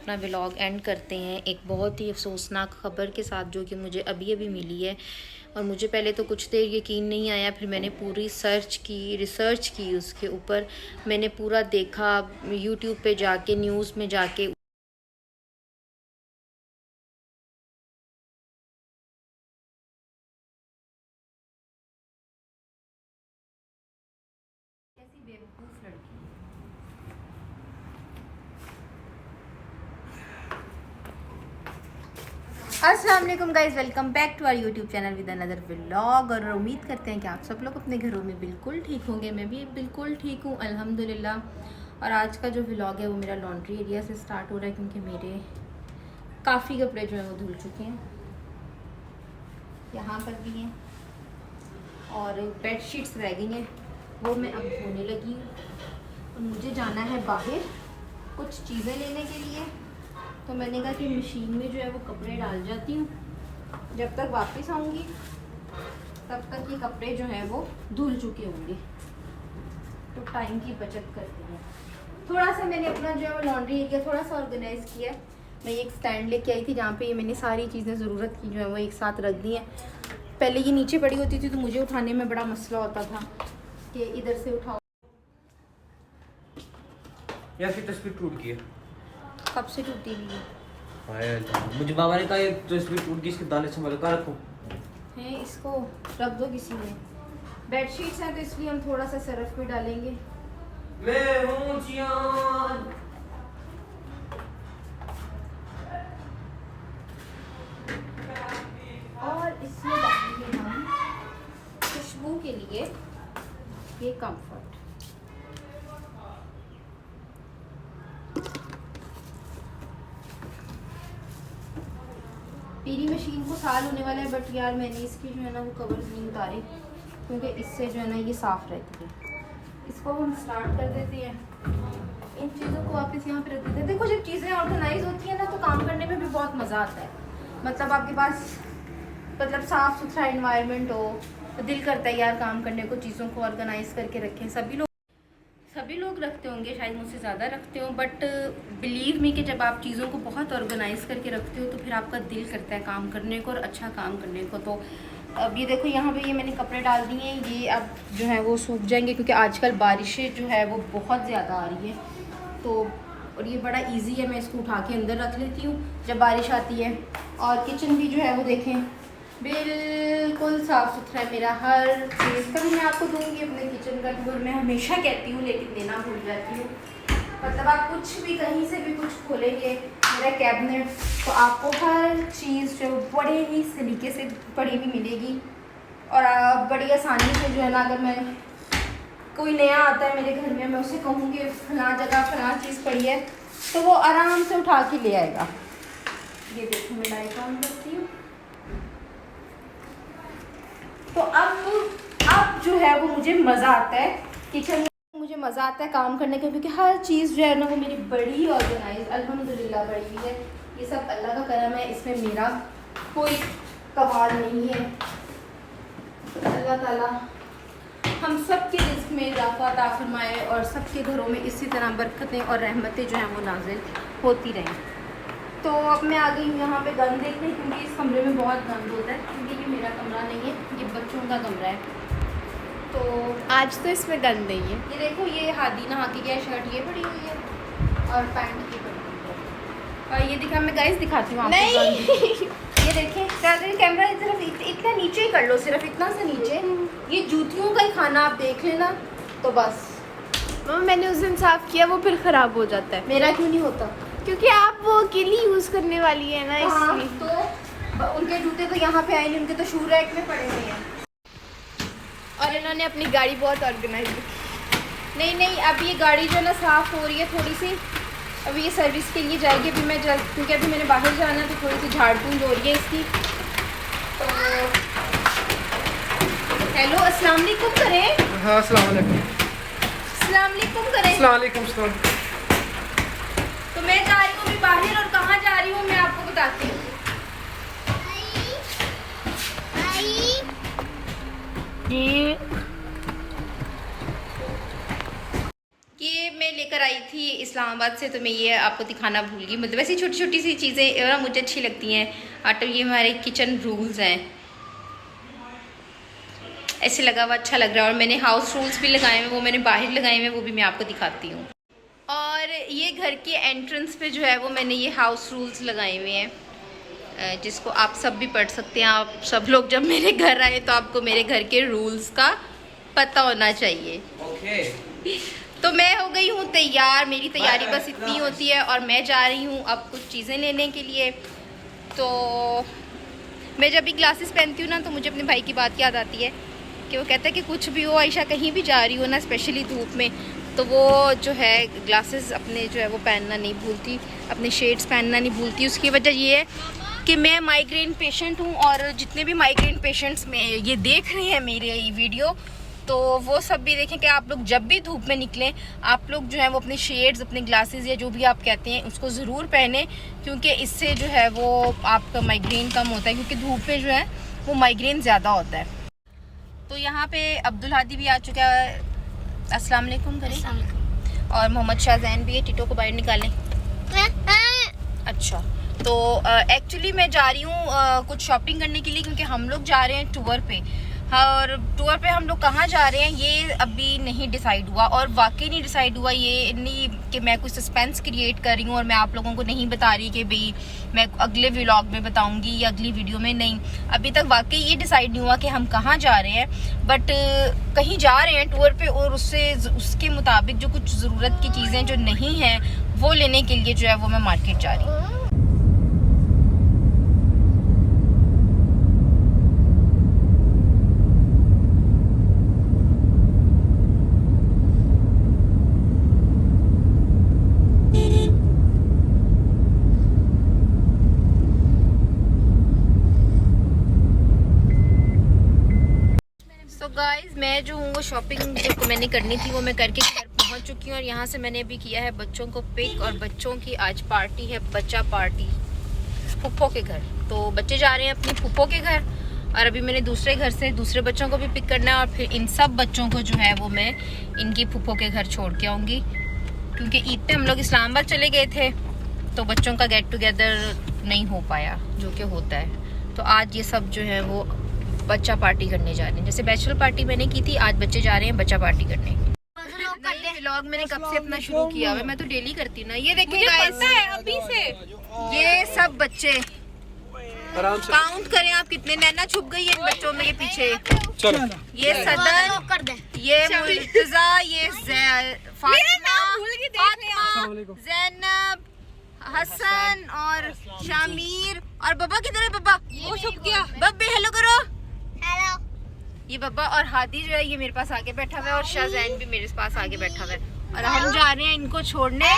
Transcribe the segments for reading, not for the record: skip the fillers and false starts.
अपना vlog and करते हैं एक बहुत ही अफसोसनाक ख़बर के साथ, जो कि मुझे अभी अभी मिली है। और मुझे पहले तो कुछ देर यकीन नहीं आया, फिर मैंने पूरी रिसर्च की उसके ऊपर। मैंने पूरा देखा यूट्यूब पे जाके, न्यूज़ में जाके। कैसी बेवकूफ़ लड़की है। अस्सलाम वालेकुम guys, welcome back to our YouTube channel with another vlog. और उम्मीद करते हैं कि आप सब लोग अपने घरों में बिल्कुल ठीक होंगे। मैं भी बिल्कुल ठीक हूँ अल्हम्दुलिल्लाह। और आज का जो व्लॉग है वो मेरा लॉन्ड्री एरिया से स्टार्ट हो रहा है, क्योंकि मेरे काफ़ी कपड़े जो हैं वो धुल चुके हैं। यहाँ पर भी हैं और बेड शीट्स रह गई हैं, वो मैं अब धोने लगी हूँ। और मुझे जाना है बाहर कुछ चीज़ें लेने के लिए, तो मैंने कहा कि मशीन में जो है वो कपड़े डाल जाती हूँ। जब तक वापस आऊँगी तब तक ये कपड़े जो हैं वो धुल चुके होंगे, तो टाइम की बचत करती हैं। थोड़ा सा मैंने अपना जो है वो लॉन्ड्री एरिया थोड़ा सा ऑर्गेनाइज़ किया। मैं एक स्टैंड लेके आई थी जहाँ पे ये मैंने सारी चीज़ें ज़रूरत की जो है वो एक साथ रख दी हैं। पहले ये नीचे पड़ी होती थी तो मुझे उठाने में बड़ा मसला होता था कि इधर से उठाओ। या फिर तस्वीर टूट गई है। कब से टूटी हुई है? मुझे बाबा ने कहा ये तस्वीर टूट गई, इसके दाने संभाल कर रखो। है, इसको रख दो किसी में। बेडशीट्स हैं तो इसलिए हम थोड़ा सा सरफ भी डालेंगे। मैं हूँ जियान। और इसमें डालेंगे हम खुशबू के लिए ये कंफर्ट। मेरी मशीन को साल होने वाला है, बट यार मैंने इसकी जो है ना वो कवर नहीं उतारे, क्योंकि इससे जो है ना ये साफ़ रहती है। इसको हम स्टार्ट कर देते हैं, इन चीज़ों को वापस यहाँ पे रख देते हैं। देखो जब चीज़ें ऑर्गेनाइज होती हैं ना तो काम करने में भी बहुत मज़ा आता है। मतलब आपके पास साफ़ सुथरा एनवायरनमेंट हो तो दिल करता है यार काम करने को, चीज़ों को ऑर्गेनाइज करके रखें। सभी लोग रखते होंगे, शायद मुझसे ज़्यादा रखते हो, बट बिलीव मी कि जब आप चीज़ों को बहुत ऑर्गेनाइज़ करके रखते हो तो फिर आपका दिल करता है काम करने को और अच्छा काम करने को। तो अब ये देखो यहाँ पे ये मैंने कपड़े डाल दिए हैं, ये अब जो है वो सूख जाएंगे, क्योंकि आजकल बारिशें जो है वो बहुत ज़्यादा आ रही है। तो और ये बड़ा इजी है, मैं इसको उठा के अंदर रख लेती हूँ जब बारिश आती है। और किचन भी जो है वो देखें बिल्कुल साफ़ सुथरा है मेरा हर चीज़। कभी मैं आपको दूंगी अपने किचन का टूर, मैं हमेशा कहती हूँ लेकिन देना भूल जाती हूँ। मतलब आप कुछ भी कहीं से भी कुछ खोलेंगे मेरा कैबिनेट तो आपको हर चीज़ जो बड़े ही सलीके से पड़ी हुई मिलेगी। और आप बड़ी आसानी से जो है ना, अगर मैं कोई नया आता है मेरे घर में, मैं उसे कहूँगी फलां जगह फलां चीज़ पड़ी है, तो वो आराम से उठा के ले आएगा। ये देखो मैं लाइट ऑन करती हूँ। तो अब जो है वो मुझे मज़ा आता है किचन में, मुझे मज़ा आता है काम करने का, क्योंकि हर चीज़ जो है ना वो मेरी बड़ी ऑर्गेनाइज अल्हम्दुलिल्लाह बड़ी हुई है। ये सब अल्लाह का करम है, इसमें मेरा कोई कमाल नहीं है। अल्लाह ताला हम सब के रिज़्क़ में इजाफ़ा अता फरमाए और सबके घरों में इसी तरह बरकतें और रहमतें जो हैं वो नाज़िल होती रहें। तो अब मैं आ गई हूँ यहाँ पे गंद देखने, क्योंकि इस कमरे में बहुत गंद होता है, क्योंकि ये मेरा कमरा नहीं है, ये बच्चों का कमरा है। तो आज तो इसमें गंद नहीं है। ये देखो ये हादी नहा के गया, शर्ट ये पड़ी हुई है और पैंट ये पड़ी हुई है। और ये दिखा, मैं गाइस दिखाती हूँ आपको। नहीं ये देखें, कैमरा की तरफ इतना नीचे ही कर लो, सिर्फ इतना सा नीचे। ये जूतियों का ही खाना आप देख लेना तो बस। मम्मा मैंने उस दिन साफ़ किया, वो फिर ख़राब हो जाता है। मेरा क्यों नहीं होता? क्योंकि आप वो अकेली यूज़ करने वाली है ना, हाँ, इसलिए। तो उनके जूते तो यहाँ पे आए नहीं, उनके तो शू रैक में पड़े हुए हैं। और इन्होंने अपनी गाड़ी बहुत ऑर्गेनाइज की। नहीं, अब ये गाड़ी जो है ना साफ़ हो रही है थोड़ी सी, अभी ये सर्विस के लिए जाएगी। अभी मैं क्योंकि अभी मैंने बाहर जाना है तो थोड़ी सी झाड़ पूंछ हो रही है इसकी। तो हेलो अस्सलाम वालेकुम करें। हाँ अस्सलाम वालेकुम। अस्सलाम वालेकुम करें। अस्सलाम वालेकुम। सलाम। तो मैं जा रही हूँ अभी बाहर, और कहाँ जा रही हूँ मैं आपको बताती हूँ। ये मैं लेकर आई थी इस्लाम इस्लामाबाद से, तो मैं ये आपको दिखाना भूल गई। मतलब ऐसी छोटी छोटी सी चीज़ें ना मुझे अच्छी लगती हैं। तो ये हमारे किचन रूल्स हैं, ऐसे लगा हुआ अच्छा लग रहा है। और मैंने हाउस रूल्स भी लगाए हुए, वो मैंने बाहर लगाए हुए, वो भी मैं आपको दिखाती हूँ। और ये घर के एंट्रेंस पे जो है वो मैंने ये हाउस रूल्स लगाए हुए हैं, जिसको आप सब भी पढ़ सकते हैं। आप सब लोग जब मेरे घर आए तो आपको मेरे घर के रूल्स का पता होना चाहिए। ओके। तो मैं हो गई हूँ तैयार, मेरी तैयारी बस इतनी होती है और मैं जा रही हूँ अब कुछ चीज़ें लेने के लिए। तो मैं जब भी ग्लासेस पहनती हूँ ना तो मुझे अपने भाई की बात याद आती है कि वो कहता है कि कुछ भी हो आयशा, कहीं भी जा रही हो ना, स्पेशली धूप में, तो वो जो है ग्लासेस अपने जो है वो पहनना नहीं भूलती, अपने शेड्स पहनना नहीं भूलती। उसकी वजह ये है कि मैं माइग्रेन पेशेंट हूँ, और जितने भी माइग्रेन पेशेंट्स में ये देख रहे हैं मेरे ये वीडियो, तो वो सब भी देखें कि आप लोग जब भी धूप में निकलें, आप लोग जो है वो अपने शेड्स, अपने ग्लासेस या जो भी आप कहते हैं उसको ज़रूर पहने, क्योंकि इससे जो है वो आपका माइग्रेन कम होता है, क्योंकि धूप में जो है वो माइग्रेन ज़्यादा होता है। तो यहाँ पे अब्दुल हादी भी आ चुका है, अस्सलाम वालेकुम करें, और मोहम्मद शाहजैन भी है। टिटो को बाहर निकालें। अच्छा, तो एक्चुअली मैं जा रही हूँ कुछ शॉपिंग करने के लिए, क्योंकि हम लोग जा रहे हैं टूर पे। और टूर पे हम लोग कहाँ जा रहे हैं ये अभी नहीं डिसाइड हुआ, और वाकई नहीं डिसाइड हुआ। ये नहीं कि मैं कुछ सस्पेंस क्रिएट कर रही हूँ और मैं आप लोगों को नहीं बता रही कि भाई मैं अगले व्लॉग में बताऊंगी या अगली वीडियो में, नहीं। अभी तक वाकई ये डिसाइड नहीं हुआ कि हम कहाँ जा रहे हैं, बट कहीं जा रहे हैं टूर पे, और उसके मुताबिक जो कुछ ज़रूरत की चीज़ें जो नहीं हैं वो लेने के लिए जो है वो मैं मार्केट जा रही हूँ। गाइस, मैं जो हूँ वो शॉपिंग जो मैंने करनी थी वो मैं करके घर पहुँच चुकी हूँ, और यहाँ से मैंने अभी किया है बच्चों को पिक, और बच्चों की आज पार्टी है, बच्चा पार्टी फूफो के घर। तो बच्चे जा रहे हैं अपनी फूफो के घर, और अभी मैंने दूसरे घर से दूसरे बच्चों को भी पिक करना है, और फिर इन सब बच्चों को जो है वो मैं इनकी फूफो के घर छोड़ के आऊँगी, क्योंकि ईद पे हम लोग इस्लामाबाद चले गए थे तो बच्चों का गेट टुगेदर नहीं हो पाया, जो कि होता है। तो आज ये सब जो है वो बच्चा पार्टी करने जा रहे हैं। जैसे बैचलर पार्टी मैंने की थी, आज बच्चे जा रहे हैं बच्चा पार्टी करने। व्लॉग मैंने कब से अपना शुरू किया हुआ है, मैं तो डेली करती हूँ ना। ये देखें गाइस, अभी से ये सब बच्चे काउंट करें आप कितने, नैना छुप गई है इन बच्चों में, ये पीछे ये सदन, ये मुर्तजा, ये फातिमा, ज़ैनब, हसन और शामीर, और बब्बा किधर है? बब्बा वो छुप गया। बब्बे हेलो करो। हेलो। ये बब्बा और हादी जो है ये मेरे पास आगे बैठा हुआ है, और शाहजैन भी मेरे पास आगे बैठा हुआ है, और हम जा रहे हैं इनको छोड़ने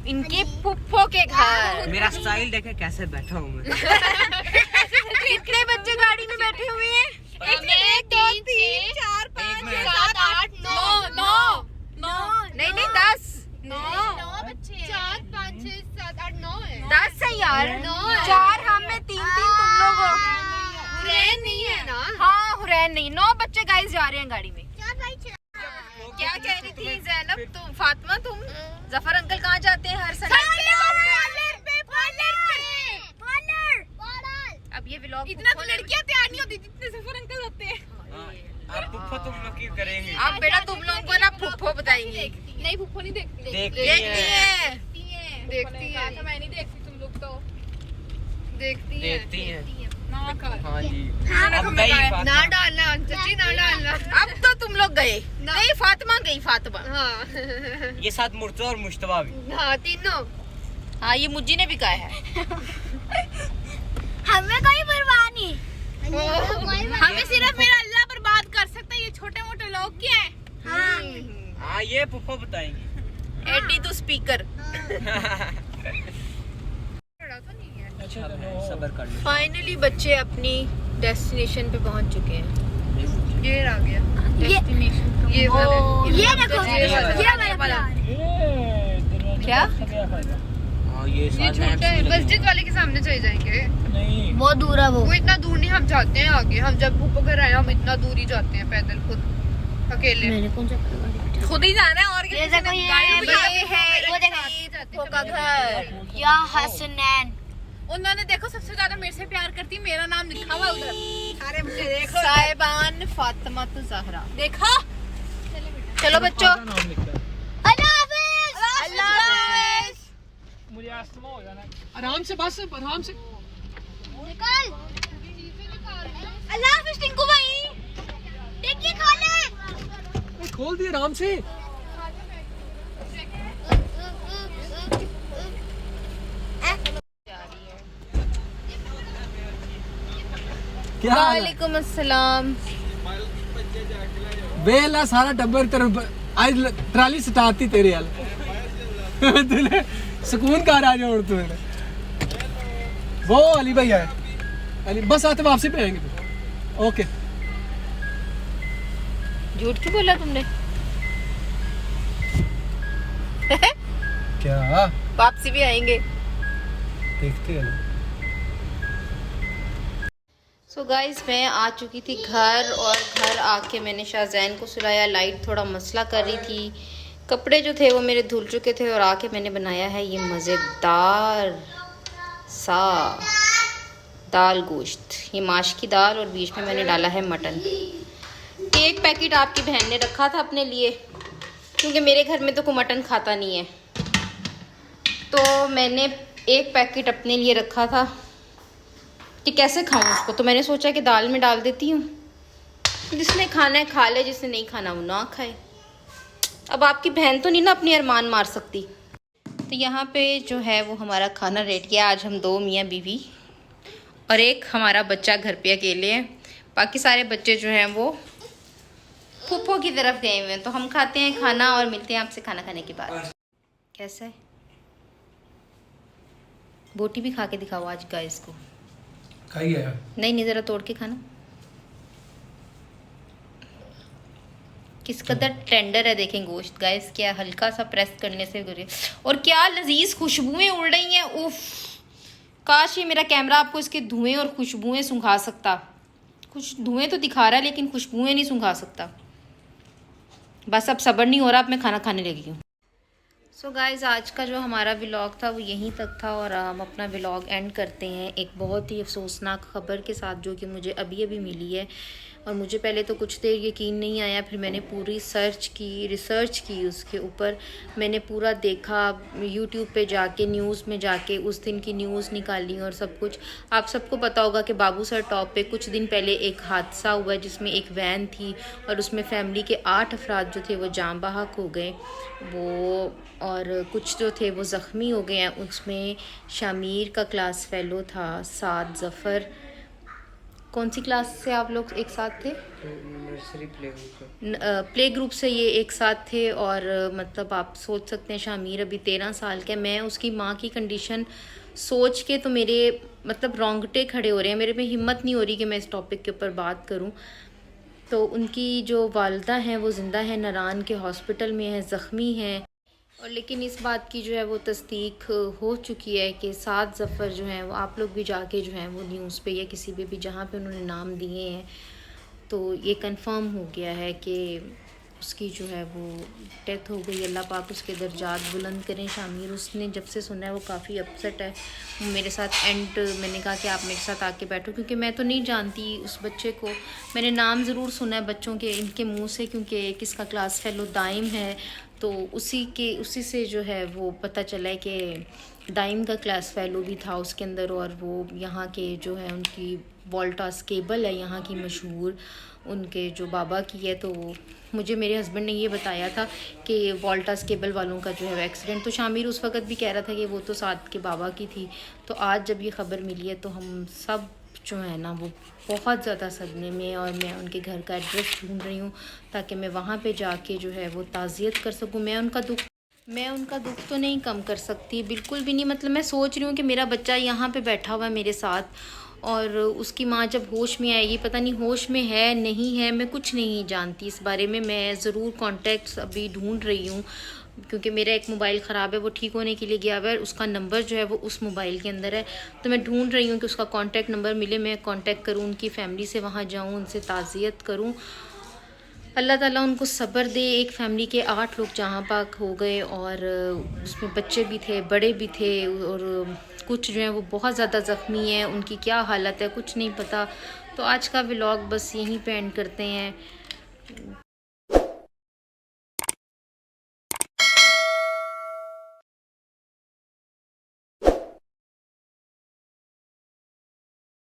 इनके फुफ्फो के घर। मेरा स्टाइल देखे कैसे बैठा हूँ मैं। कितने बच्चे गाड़ी में बैठे हुए हैं? 1 2 3 4 5 6 7 8 9 नहीं 10 बच्चे 4 5 6 7 8 9 है। 10 है यार, 4 हम में 3 तुम लोग हो। हुरैन नहीं है ना? हाँ हुरैन नहीं, 9 बच्चे गाइस जा रहे हैं गाड़ी में। क्या कह रही थी ज़ैनब? तुम फातिमा, तुम जफर अंकल कहाँ जाते हैं हर संडे? अब ये व्लॉग इतना तो लड़कियां तैयार नहीं होती जितने जफर अंकल होते हैं। अब फुफ्फो तुम लोग की करेंगे। अब बेटा तुम लोगों को ना फुफ्फो बताएंगे। नहीं फुफ्फो नहीं देखती। देखती है। देखती है। मैं नहीं देखती, तुम लोग तो देखती है। ना कर। हाँ जी। अब ना डालना चाची, ना डालना। अब तो तुम लोग गए नहीं, फातिमा गई। फातिमा हाँ ये साथ मुर्तजा और मुश्तबा भी। हाँ तीनों। हाँ ये मुज्जी ने भी कहा है। हमें कोई परवाह नहीं, हमें सिर्फ मेरा अल्लाह बर्बाद कर सकता है। ये छोटे मोटे लोग क्या है? हाँ ये फुफ्फो बताएंगे। एडी तो स्पीकर। सबर कर लो। फाइनली बच्चे अपनी डेस्टिनेशन पे पहुंच चुके हैं। ये आ गया डेस्टिनेशन। ये देखो, ये वाला क्या? ये छोटा है, मस्जिद वाले के सामने चले जाएंगे। नहीं बहुत दूर है वो इतना दूर नहीं, हम जाते हैं आगे। हम जब फूफो घर आए हम इतना दूर ही जाते हैं पैदल खुद अकेले। मैंने कौन सा खुद ही जाना है और ये देखो ये है वो देखो का घर या हसनैन। उन्होंने देखो सबसे ज्यादा मेरे से प्यार करती, मेरा नाम लिखा हुआ उधर। सारे बच्चे देखो, साहिबान फातिमा ज़हरा देखा। चलो बच्चों, अल्लाह हाफिज। अल्लाह हाफिज। मुझे अस्थमा हो जाना है। आराम से बस, आराम से निकल। अल्लाह हाफिज टिंकू भाई, डिग्गी खोले। खोल दिए आराम से। क्या हाल है? वालेकुम अस्सलाम। बेला सारा टब्बर तरफ आज ट्राली स्टार्ट थी तेरे हाल तूने सुकून का आ जाओ तूने। वो अली भाई आए, अली बस आते वापसी पे आएंगे फिर। ओके। झूठ क्यों बोला तुमने? क्या वापसी भी आएंगे। देखते हैं। सो गाइस मैं आ चुकी थी घर, और घर आके मैंने शाहजैन को सुलाया। लाइट थोड़ा मसला कर रही थी, कपड़े जो थे वो मेरे धुल चुके थे, और आके मैंने बनाया है ये मज़ेदार सा दाल गोश्त। ये माश की दाल, और बीच में मैंने डाला है मटन। एक पैकेट आपकी बहन ने रखा था अपने लिए, क्योंकि मेरे घर में तो कोई मटन खाता नहीं है, तो मैंने एक पैकेट अपने लिए रखा था कि कैसे खाऊं उसको। तो मैंने सोचा कि दाल में डाल देती हूँ, जिसने खाना है खा ले, जिसने नहीं खाना वो ना खाए। अब आपकी बहन तो नहीं ना अपनी अरमान मार सकती। तो यहाँ पे जो है वो हमारा खाना रेडी किया। आज हम 2 मियाँ बीवी और एक हमारा बच्चा घर पे अकेले हैं। बाकी सारे बच्चे जो हैं वो फूफो की तरफ गए हुए हैं। तो हम खाते हैं खाना और मिलते हैं आपसे खाना खाने के बाद। कैसा है? बोटी भी खा के दिखाओ आज गाइस को। खाइए यार। नहीं ज़रा तोड़ के खाना। किस कदर टेंडर है देखें गोश्त गाइस, क्या हल्का सा प्रेस करने से गुरे, और क्या लजीज खुशबुएं उड़ रही हैं। उफ, काश ये मेरा कैमरा आपको इसके धुएं और खुशबुएं सुंघा सकता। कुछ धुएं तो दिखा रहा है लेकिन खुशबुएं नहीं सुंघा सकता। बस अब सब्र नहीं हो रहा, अब मैं खाना खाने लगी हूँ। सो गाइज़ आज का जो हमारा व्लॉग था वो यहीं तक था, और हम अपना व्लॉग एंड करते हैं एक बहुत ही अफसोसनाक ख़बर के साथ, जो कि मुझे अभी अभी मिली है। और मुझे पहले तो कुछ देर यकीन नहीं आया, फिर मैंने पूरी रिसर्च की उसके ऊपर। मैंने पूरा देखा यूट्यूब पे जाके, न्यूज़ में जाके उस दिन की न्यूज़ निकाली और सब कुछ। आप सबको पता होगा कि बाबूसर टॉप पे कुछ दिन पहले एक हादसा हुआ जिसमें एक वैन थी और उसमें फैमिली के 8 अफराद जो थे वो जान बहक हो गए वो, और कुछ जो थे वो ज़ख्मी हो गए हैं। उसमें शामीर का क्लास फेलो था, साद ज़फ़र। कौन सी क्लास से आप लोग एक साथ थे? नर्सरी प्ले ग्रुप से ये एक साथ थे। और मतलब आप सोच सकते हैं शामीर अभी 13 साल का है। मैं उसकी माँ की कंडीशन सोच के तो मेरे मतलब रोंगटे खड़े हो रहे हैं, मेरे में हिम्मत नहीं हो रही कि मैं इस टॉपिक के ऊपर बात करूं। तो उनकी जो वालिदा हैं वो ज़िंदा है, नारान के हॉस्पिटल में है, ज़ख्मी हैं। और लेकिन इस बात की जो है वो तस्दीक हो चुकी है कि साद ज़फ़र जो हैं वो, आप लोग भी जाके जो हैं वो न्यूज़ पे या किसी पे भी जहाँ पे उन्होंने नाम दिए हैं, तो ये कंफर्म हो गया है कि उसकी जो है वो डेथ हो गई। अल्लाह पाक उसके दर्जात बुलंद करें। शामीर उसने जब से सुना है वो काफ़ी अपसेट है। मेरे साथ मैंने कहा कि आप मेरे साथ आके बैठो, क्योंकि मैं तो नहीं जानती उस बच्चे को। मैंने नाम ज़रूर सुना है बच्चों के इनके मुंह से, क्योंकि किसका क्लास फेलो दाइम है, तो उसी से जो है वो पता चला है कि दाइम का क्लास फेलो भी था उसके अंदर। और वो यहाँ के जो है उनकी वोल्टास केबल है यहाँ की मशहूर, उनके जो बाबा की है। तो मुझे मेरे हस्बैंड ने ये बताया था कि वोल्टास केबल वालों का जो है एक्सीडेंट। तो शामिर उस वक़्त भी कह रहा था कि वो तो साथ के बाबा की थी। तो आज जब ये ख़बर मिली है तो हम सब जो है ना वो बहुत ज़्यादा सदमे में, और मैं उनके घर का एड्रेस ढूंढ रही हूँ ताकि मैं वहाँ पे जाके जो है वो ताज़ियत कर सकूँ। मैं उनका दुख तो नहीं कम कर सकती, बिल्कुल भी नहीं। मतलब मैं सोच रही हूँ कि मेरा बच्चा यहाँ पे बैठा हुआ है मेरे साथ, और उसकी माँ जब होश में आएगी, पता नहीं होश में है नहीं है, मैं कुछ नहीं जानती इस बारे में। मैं ज़रूर कॉन्टैक्ट्स अभी ढूंढ रही हूँ, क्योंकि मेरा एक मोबाइल ख़राब है, वो ठीक होने के लिए गया हुआ है। उसका नंबर जो है वो उस मोबाइल के अंदर है। तो मैं ढूंढ रही हूँ कि उसका कॉन्टैक्ट नंबर मिले, मैं कॉन्टैक्ट करूँ, उनकी फ़ैमिली से वहाँ जाऊँ, उनसे ताज़ियत करूँ। अल्लाह ताला उनको सब्र दे। एक फैमिली के 8 लोग जहाँ पाक हो गए और उसमें बच्चे भी थे, बड़े भी थे और कुछ जो है वो बहुत ज़्यादा ज़ख्मी हैं। उनकी क्या हालत है कुछ नहीं पता। तो आज का व्लॉग बस यहीं पे एंड करते हैं।